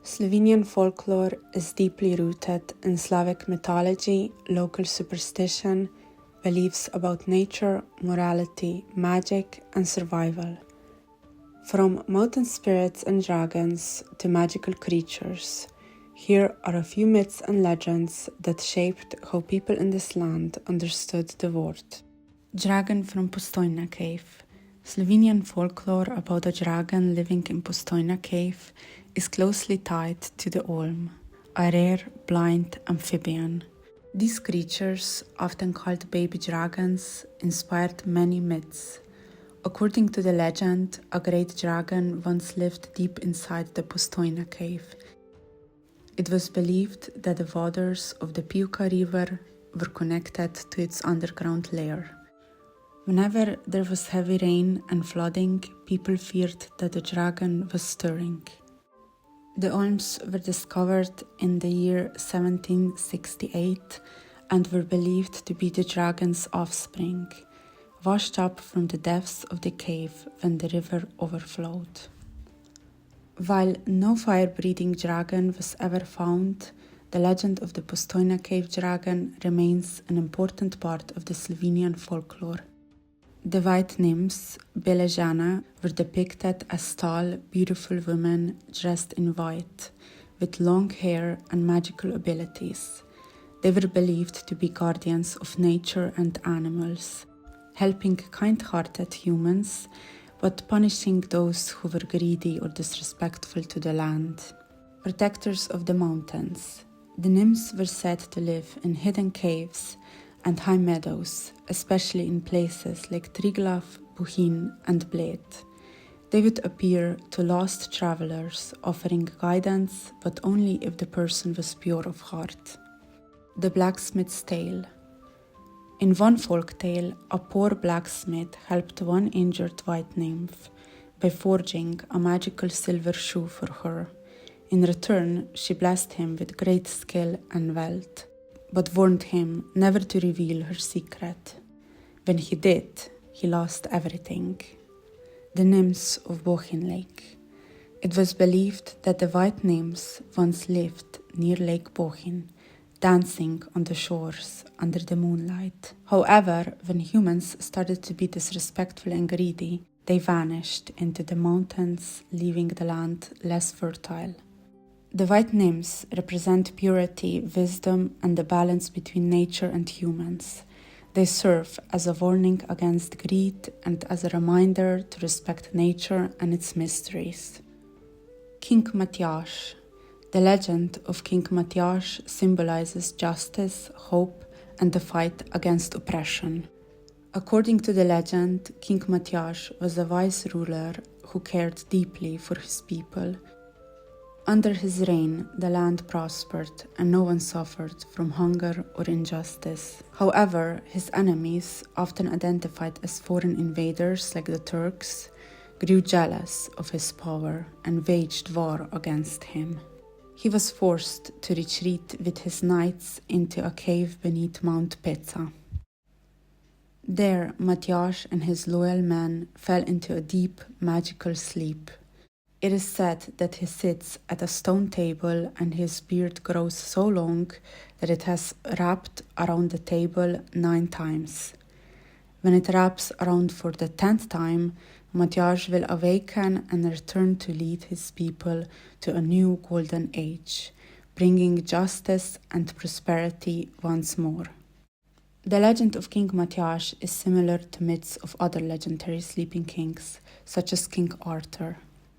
Slovenian folklore is deeply rooted in Slavic mythology, local superstition, beliefs about nature, morality, magic, and survival. From mountain spirits and dragons to magical creatures, here are a few myths and legends that shaped how people in this land understood the world. Dragon from Postojna Cave. Slovenian folklore about a dragon living in Postojna Cave is closely tied to the Olm, a rare blind amphibian. These creatures, often called baby dragons, inspired many myths. According to the legend, a great dragon once lived deep inside the Postojna Cave. It was believed that the waters of the Pivka River were connected to its underground lair. Whenever there was heavy rain and flooding, people feared that the dragon was stirring. The Olms were discovered in the year 1768 and were believed to be the dragon's offspring, washed up from the depths of the cave when the river overflowed. While no fire-breathing dragon was ever found, the legend of the Postojna Cave dragon remains an important part of the Slovenian folklore. The white nymphs, Belejana, were depicted as tall, beautiful women dressed in white, with long hair and magical abilities. They were believed to be guardians of nature and animals, helping kind-hearted humans, but punishing those who were greedy or disrespectful to the land. Protectors of the mountains. The nymphs were said to live in hidden caves and high meadows, especially in places like Triglav, Buhin, and Bled. They would appear to lost travelers, offering guidance, but only if the person was pure of heart. The blacksmith's tale. In one folk tale, a poor blacksmith helped one injured white nymph by forging a magical silver shoe for her. In return, she blessed him with great skill and wealth, but warned him never to reveal her secret. When he did, he lost everything. The nymphs of Bohin Lake. It was believed that the white nymphs once lived near Lake Bohin, dancing on the shores under the moonlight. However, when humans started to be disrespectful and greedy, they vanished into the mountains, leaving the land less fertile. The white nymphs represent purity, wisdom, and the balance between nature and humans. They serve as a warning against greed and as a reminder to respect nature and its mysteries. King Matjaž. The legend of King Matjaž symbolizes justice, hope, and the fight against oppression. According to the legend, King Matjaž was a wise ruler who cared deeply for his people. Under his reign, the land prospered and no one suffered from hunger or injustice. However, his enemies, often identified as foreign invaders like the Turks, grew jealous of his power and waged war against him. He was forced to retreat with his knights into a cave beneath Mount Peca. There, Matjaž and his loyal men fell into a deep, magical sleep. It is said that he sits at a stone table and his beard grows so long that it has wrapped around the table 9 times. When it wraps around for the 10th time, Matjaž will awaken and return to lead his people to a new golden age, bringing justice and prosperity once more. The legend of King Matjaž is similar to myths of other legendary sleeping kings, such as King Arthur.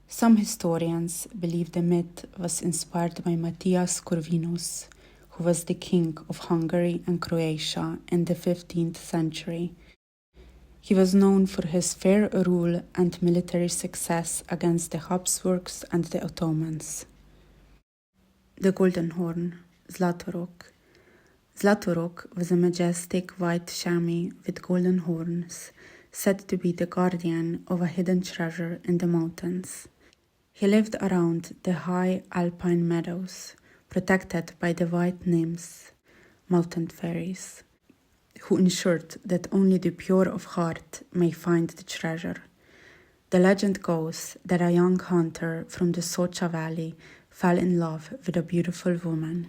Some historians believe the myth was inspired by Matthias Corvinus, who was the king of Hungary and Croatia in the 15th century. He was known for his fair rule and military success against the Habsburgs and the Ottomans. The Golden Horn, Zlatorog. Zlatorog was a majestic white chamois with golden horns, said to be the guardian of a hidden treasure in the mountains. He lived around the high alpine meadows, protected by the white nymphs, mountain fairies, who ensured that only the pure of heart may find the treasure. The legend goes that a young hunter from the Socha Valley fell in love with a beautiful woman.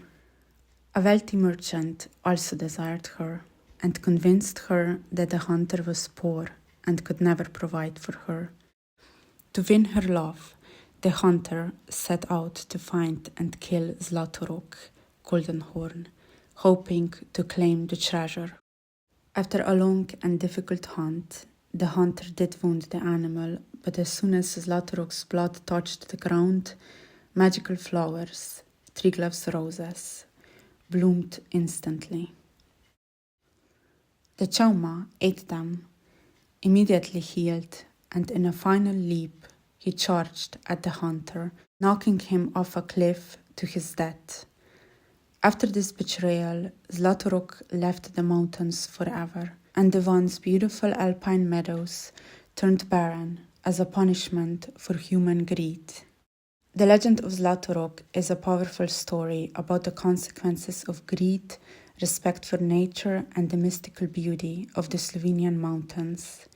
A wealthy merchant also desired her and convinced her that the hunter was poor and could never provide for her. To win her love, the hunter set out to find and kill Zlatorog, Golden Horn, hoping to claim the treasure. After a long and difficult hunt, the hunter did wound the animal, but as soon as Zlatorog's blood touched the ground, magical flowers, Triglav's roses, bloomed instantly. The Chauma ate them, immediately healed, and in a final leap, he charged at the hunter, knocking him off a cliff to his death. After this betrayal, Zlatorog left the mountains forever, and the once beautiful alpine meadows turned barren as a punishment for human greed. The legend of Zlatorog is a powerful story about the consequences of greed, respect for nature, and the mystical beauty of the Slovenian mountains.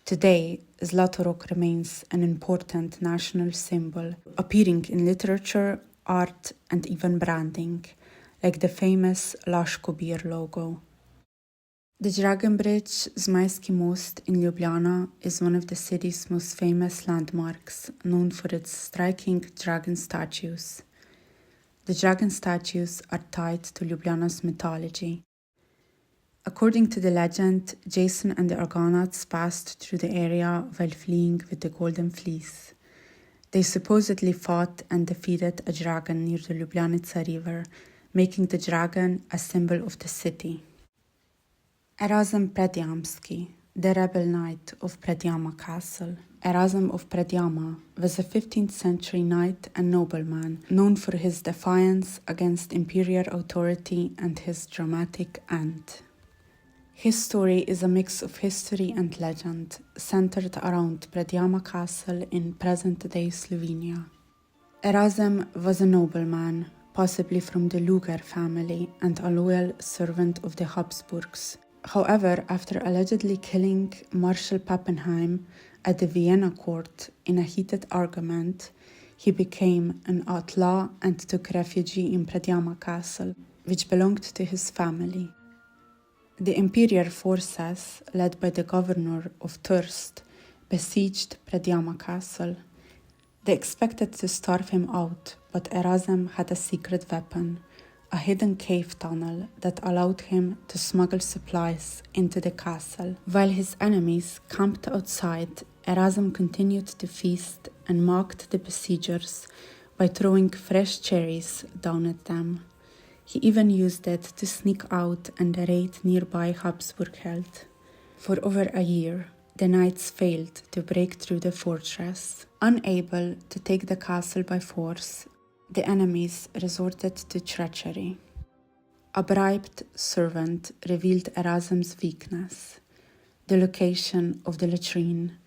Today, Zlatorog remains an important national symbol, appearing in literature, art, and even branding, like the famous Laško beer logo. The Dragon Bridge, Zmajski Most in Ljubljana, is one of the city's most famous landmarks, known for its striking dragon statues. The dragon statues are tied to Ljubljana's mythology. According to the legend, Jason and the Argonauts passed through the area while fleeing with the Golden Fleece. They supposedly fought and defeated a dragon near the Ljubljanica river, making the dragon a symbol of the city. Erasm Predjamski, the rebel knight of Predjama Castle. Erasm of Predjama was a 15th century knight and nobleman known for his defiance against imperial authority and his dramatic end. His story is a mix of history and legend, centered around Predjama Castle in present-day Slovenia. Erasm was a nobleman, possibly from the Luger family and a loyal servant of the Habsburgs. However, after allegedly killing Marshal Pappenheim at the Vienna court in a heated argument, he became an outlaw and took refuge in Predjama Castle, which belonged to his family. The imperial forces, led by the governor of Trst, besieged Predjama Castle. They expected to starve him out, but Erasm had a secret weapon, a hidden cave tunnel that allowed him to smuggle supplies into the castle. While his enemies camped outside, Erasm continued to feast and mocked the besiegers by throwing fresh cherries down at them. He even used it to sneak out and raid nearby Habsburg held. For over a year, the knights failed to break through the fortress. Unable to take the castle by force, the enemies resorted to treachery. A bribed servant revealed Erasm's weakness, the location of the latrine.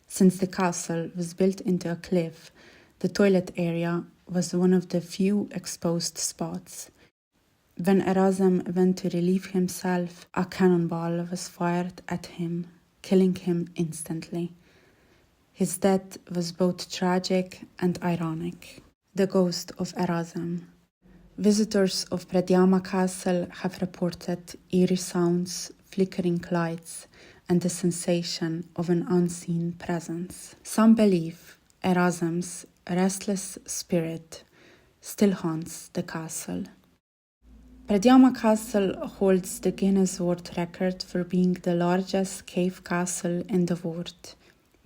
Since the castle was built into a cliff, the toilet area was one of the few exposed spots. When Erasm went to relieve himself, a cannonball was fired at him, killing him instantly. His death was both tragic and ironic. The ghost of Erasm. Visitors of Predjama Castle have reported eerie sounds, flickering lights, and the sensation of an unseen presence. Some believe Erasm's restless spirit still haunts the castle. Predjama Castle holds the Guinness World Record for being the largest cave castle in the world.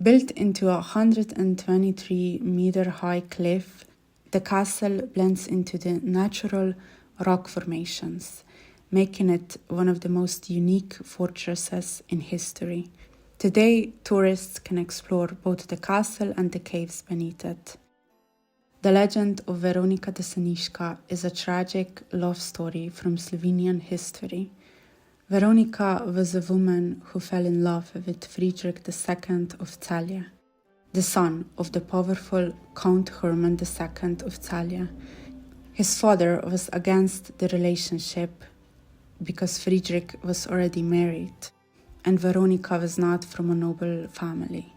Built into a 123-meter-high cliff, the castle blends into the natural rock formations, making it one of the most unique fortresses in history. Today, tourists can explore both the castle and the caves beneath it. The legend of Veronika Deseniška is a tragic love story from Slovenian history. Veronika was a woman who fell in love with Friedrich II of Celje, the son of the powerful Count Hermann II of Celje. His father was against the relationship because Friedrich was already married, and Veronika was not from a noble family.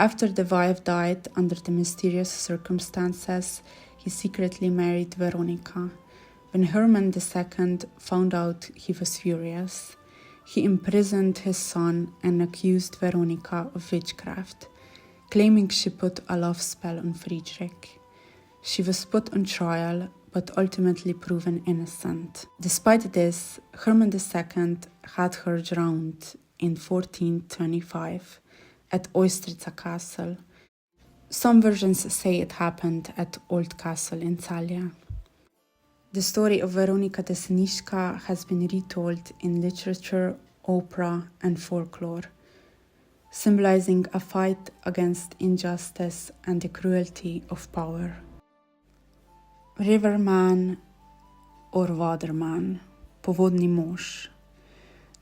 After the wife died under the mysterious circumstances, he secretly married Veronica. When Herman II found out, he was furious. He imprisoned his son and accused Veronica of witchcraft, claiming she put a love spell on Friedrich. She was put on trial, but ultimately proven innocent. Despite this, Herman II had her drowned in 1425 at Oystritza Castle. Some versions say it happened at Old Castle in Thalia. The story of Veronika Deseniška has been retold in literature, opera, and folklore, symbolizing a fight against injustice and the cruelty of power. Riverman or Waterman, povodni mož.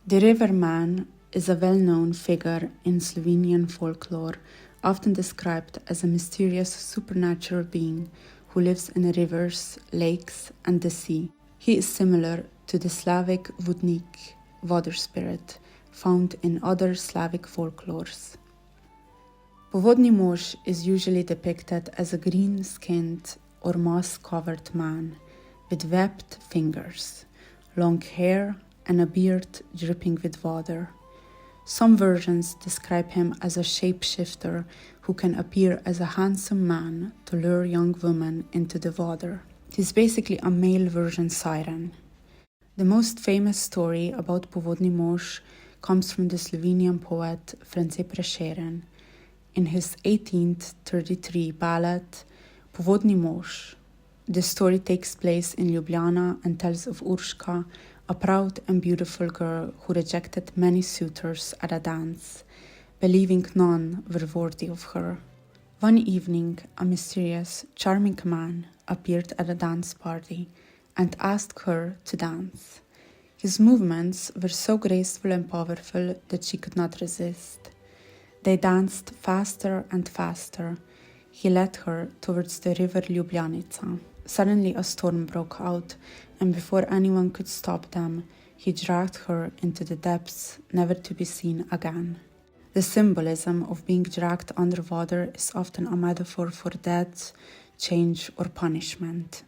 The riverman is a well-known figure in Slovenian folklore, often described as a mysterious supernatural being who lives in rivers, lakes, and the sea. He is similar to the Slavic vodnik, water spirit, found in other Slavic folklores. Povodni mož is usually depicted as a green-skinned or moss-covered man with webbed fingers, long hair, and a beard dripping with water. Some versions describe him as a shapeshifter who can appear as a handsome man to lure young women into the water. He's basically a male version siren. The most famous story about Povodni mož comes from the Slovenian poet France Prešeren. In his 1833 ballad, Povodni mož, the story takes place in Ljubljana and tells of Urška, a proud and beautiful girl who rejected many suitors at a dance, believing none were worthy of her. One evening, a mysterious, charming man appeared at a dance party and asked her to dance. His movements were so graceful and powerful that she could not resist. They danced faster and faster. He led her towards the river Ljubljanica. Suddenly a storm broke out, and before anyone could stop them, he dragged her into the depths, never to be seen again. The symbolism of being dragged underwater is often a metaphor for death, change, or punishment.